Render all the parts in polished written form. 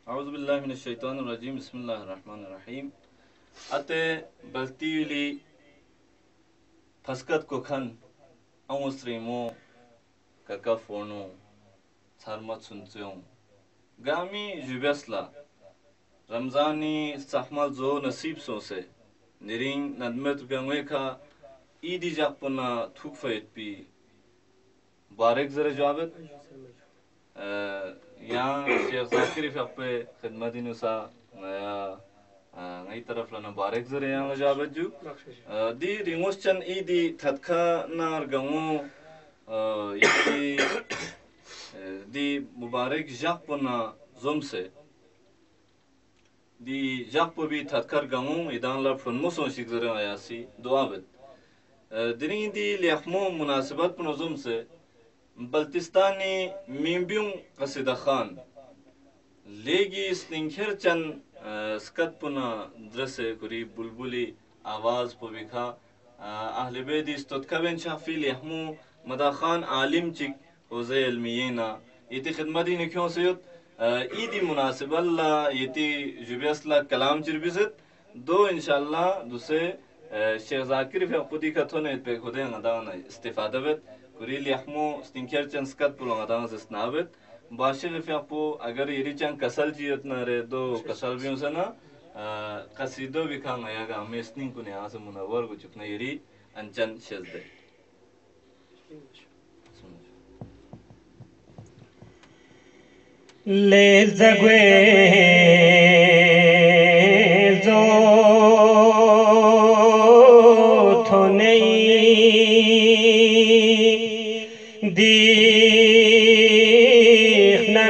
औज़ुबिल्लाहिमिनश्शैतानिर्रजीम बिस्मिल्लाहिर्रहमानिर्रहीम। अते बल्तीली फस्कत को खन औस्रीमो कका फोनो छारमत सुनचों गामी जुबेसला रमजानी सहमल जो नसीब सोसे निरिंग नदमत गंवेखा ईदी जापना थुक फैत पी बारेक जरे जवाबत यहाँ शेख जाकिर फपे खिदमती नुसा या नई तरफ लना बारेक जरे यहाँ जवाबत जू दी रिमोशन ईदी थदका नार गंगो इति दी मुबारक जापना जोम से दी जाप भी थदकर गंगो इदान ला फुनमुसों शिकजरे आयासी दुआबत दिनी दी लियाखमो मुनासिबत पनोजुम से बल्तिस्तानी मीम्बियों कसीदा खान लेगी स्निंखेर चन स्कत पुना द्रसे कुरी बुलबुली आवाज पुबिखा अहले बेदी स्तुतकबेन शाफिल यहमू मदा खान आलिम चिक होजे इल्मियेना इति खिदमती निक्यों सेयुत ईदी मुनासिबल्ला इति जुबियसला कलाम चिरबिजत दो इंशाल्लाह दुसे शेख जाकिर फपुदी का थोने पे खुदे ngadaana istifadabet kuril yahmo stinker chan skat pulo ngadaana sesnabet Bashir फपो अगर यरी चंग कसल जियत ना रे दो कसल भी उसे ना कसीदो भी खांग आया गा हमें स्निंग को ने आसे मुनवर को चुकना यरी अंचन शेज़दे ले जगवे जो थोने दी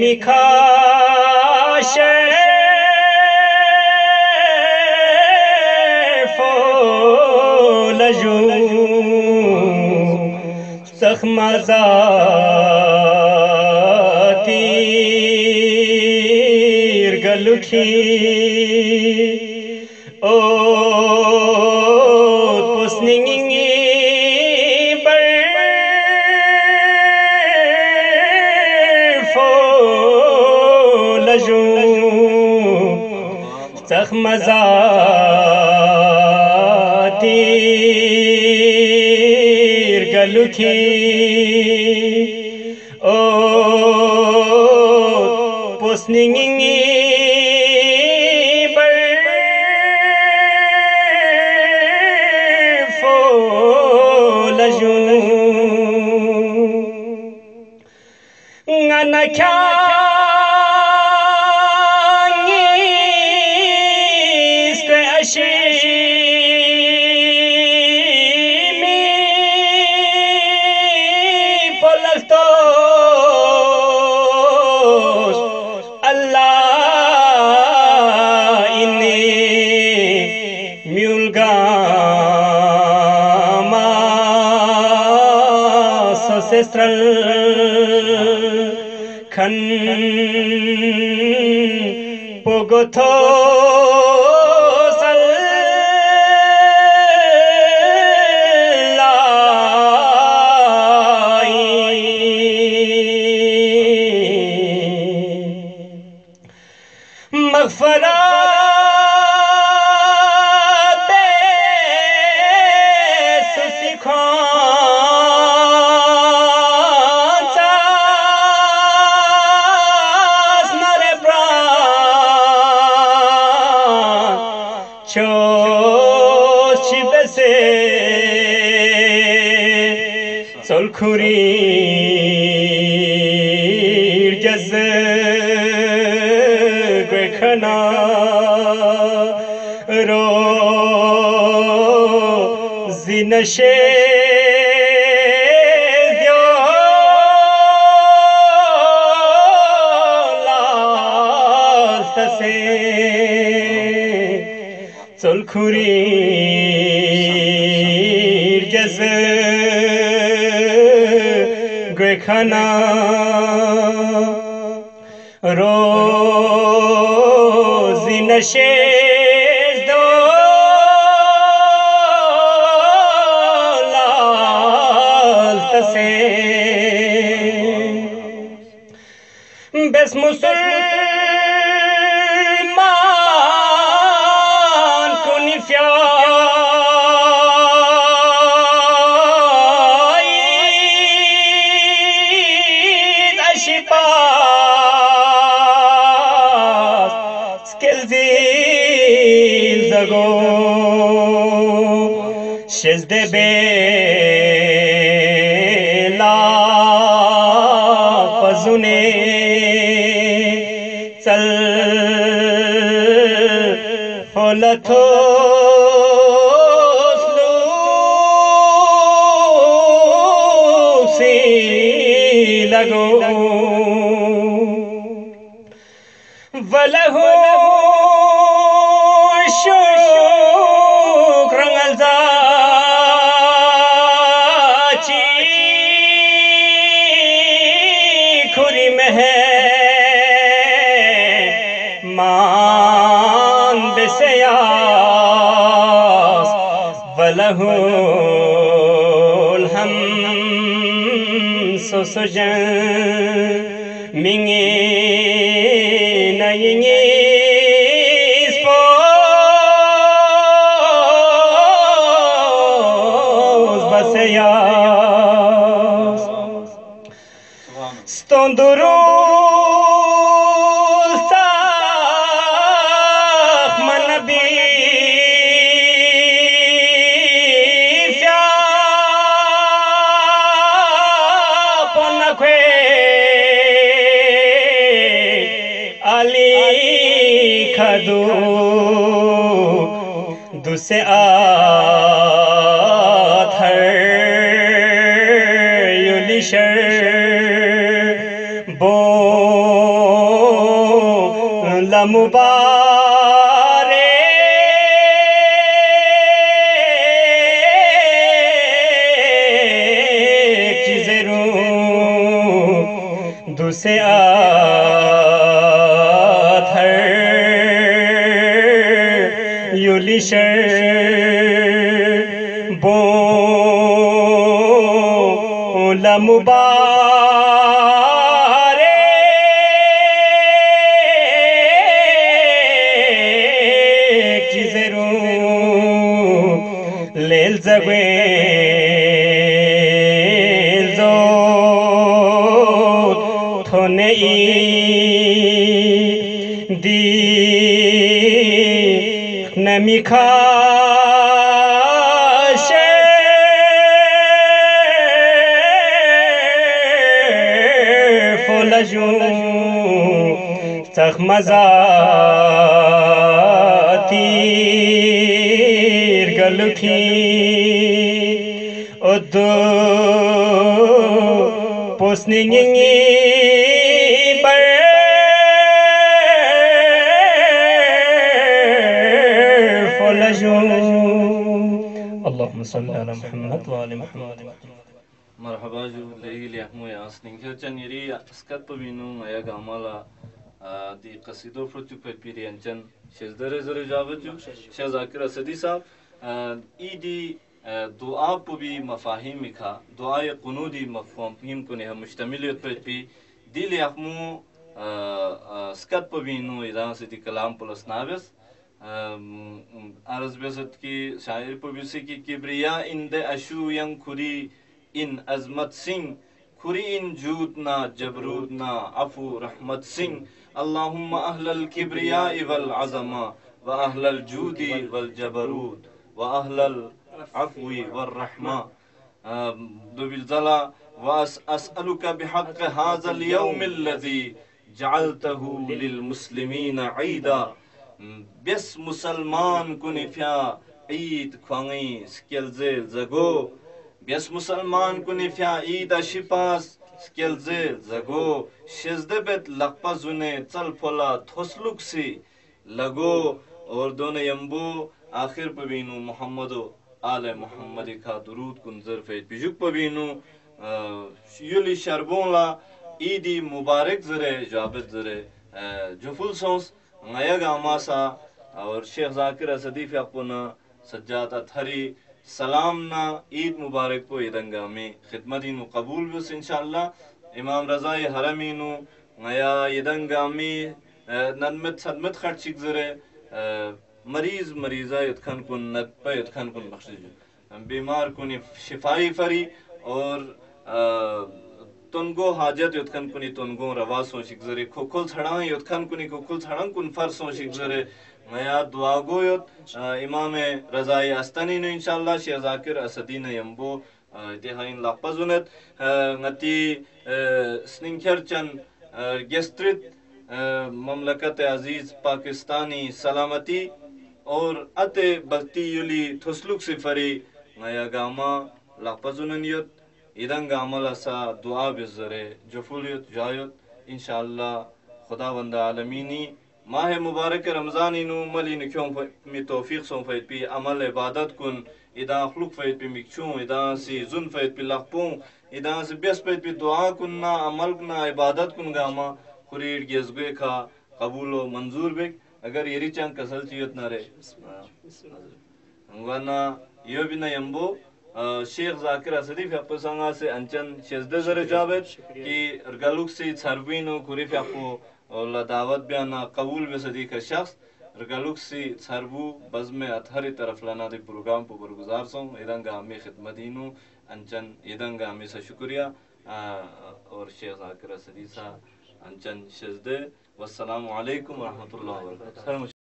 मिखाशे फोलजू सखमजातीर गलुखी ओ पुस्निंगी सखमजातीर गलुखी ओ पुस्निंगी बर फोलजू nganakhya खन पोगोथो मगफरा खुरीर जज गखना रो जिनशे तसे चल खुरीर जज खाना रोज़ी नशे दो लाल तसे बेस मुसल skelzil zago şezde bela pazune चल होलथो सी लगो वलहु शुक्रंगल जाची खुरी में है मान बेसयास वलहुल हम सुसुजन मिंगे नयिंगे स्पोस बसयास stonduru दुसे आथर युलिशर बो लमुबारे चीज़रू दुसे युलिशर बो लमुबारे चीज़रू लेल जगवे जो थोने दी नमिखा फुलजू सखमजातीर गलुखी उद्दू पोसनिंगी مرحبا جو لهي لحمو ياسنين كرچن يري اسكت بينو ايا غامالا دي قصيدو فرتو بيريانچن شزدر زر جاوجو شذاكر اسدي صاحب ايدي دعاء بي مفاهيم کا دعاء قنودي مفاهيم کو نه مشتمليت بي دي لحمو اسكت بينو اذا سدي كلام پلس ناوس عرض बेसत की शायर पबिसे की किब्रिया इन दे अशु यंग खुरी इन अजमत सिंह खुरी इन जूद ना जबरूद ना अफू रहमत सिंह अल्लाहुम्मा अहलल किब्रिया वल अज़मा व अहलल जूदी वल जबरूद व अहलल अफवी वर रहमा दुबिल जला व अस्अलुका बिहक़ हाज़ल यौमिल लज़ी जअलतहु लिल मुस्लिमीन ईदा बेस मुसलमान कुनिफ्या ईद ख्वांगी स्केलजे जगो बेस मुसलमान कुनिफ्या ईद अशिपास स्केलजे जगो शेजदबेत लक्पजुने चल फोला थोसलुक सी लगो और दोने यंबो आखिर पबीनु मोहम्मदो आले मोहम्मदी का दुरूद कुंजर फेत बिजुक पबीनु युली शरबोला ईदी मुबारक जरे जाबत जरे जुफुल सोस नया गामासा और शेख जाकिर असदीफ याकुना सज्जात अथरी सलाम ना ईद मुबारक को इदंगा में खिदमती नु कबूल बस इंशाअल्लाह इमाम रज़ाई हरमी नु नया इदंगा में नदमत सदमत खर्चिक जरे मरीज मरीजा यतखन कुन नदप यतखन कुन बख्शिश बीमार कुन शिफाई फरी और तनगो हाजत युतखन कुनी तनगो रवा सोशिक जरे खोखल छड़ा युतखन कुनी खोखल छड़ा कुन फर सोशिक जरे मया दुआगो युत इमाम रजाई अस्तनी नु इंशाल्लाह शेख जाकिर असदीन यम्बो देहाइन लापजुनत ngati स्निंखरचन गेस्ट्रित ममलकत अजीज पाकिस्तानी सलामती और अते बत्ती युली थुसलुक सिफरी नया गामा लापजुननियत इदं गामल असा दुआ बिजरे जफुलियत जायत इंशाल्लाह खुदावंद आलमीनी माह मुबारक रमजान इनु मली निख्यों में तौफीक सों फैत पी अमल इबादत कुन इदा खलुक फैत पी मिक्चूं इदा सी जुन फैत पी लखपूं इदा से बेस फैत पी दुआ कुन ना अमल ना इबादत कुन गामा खुरीड गेजगे खा कबूलो मंजूर बेक अगर येरी चांग कसल चियत ना रे वरना यो बिना यम्बो शेख जाकिर असदी फपसंगा से अंचन शेजदे जरे जावेद कि रगलुक से सरवीनो खुरी फपो और दावत बयाना कबूल बेसदी का शख्स रगलुक से सरबू बज़्म अतहरी तरफ लाना दे प्रोग्राम पर बरगुजार सों इदंगा हमें खिदमतीनु अंचन इदंगा हमें से शुक्रिया और शेख जाकिर असदी सा अंचन शेजदे वस्सलामु अलैकुम व रहमतुल्लाहि व बरकातहू।